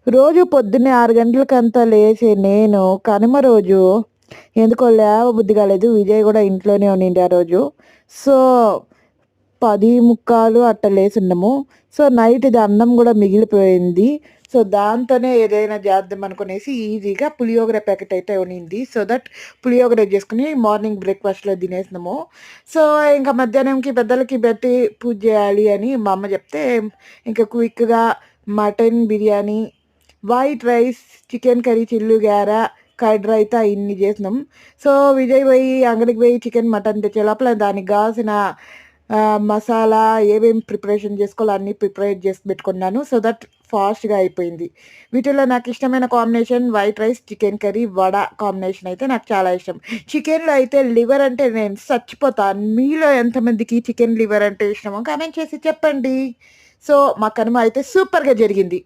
రోజు పొద్దున్నే 6 గంటలకంతా లేచే నేను కనుమ రోజు ఎందుకో లేవబుద్ధి కాలేదు. విజయ్ గూడా ఇంట్లోనే ఉండిండు ఆ రోజు. సో, 10:45 అట్ట లేసున్నాము. సో, నైట్‌ది అన్నం గూడా మిగిలిపోయింది. సో, దాంతోనే ఏదైనా చేద్దాం అనుకునేసి ఈజీగా పులిహోగర ప్యాకెట్ అయితే ఉన్నింది. సో దట్ పులిహోగర చేసుకొని మార్నింగ్ బ్రేక్‌ఫాస్ట్‌లో తినేసినాము. సో, ఇంక మధ్యాహ్నంకి పెద్దలకి పెట్టి పూజ చేయాలి అని మా అమ్మ చెప్తే, ఇంక క్విక్‌గా mutton biryani, white rice, chicken curry, చిల్లు గార, కర్డ్ రైతా ఇన్ని చేసినాం. సో, విజయ్ పోయి అంగడికి పోయి చికెన్, మటన్ తెచ్చే లోపల దానికి గావాల్సిన మసాలా ఏమేమి ప్రిపరేషన్ చేసుకోవాలో అన్నీ ప్రిపేర్ చేసి పెట్టుకున్నాను. సో దట్ ఫాస్ట్‌గా అయిపోయింది. వీటిలో నాకిష్టమైన combination white rice, chicken curry, vada combination అయితే నాకు చాలా ఇష్టం. చికెన్‌లో అయితే లివర్ అంటే నేను చచ్చిపోతా. మీలో ఎంతమందికి చికెన్ లివర్ అంటే ఇష్టమో కామెంట్ చేసి చెప్పండి. సో, మా కనుమ అయితే సూపర్‌గా జరిగింది.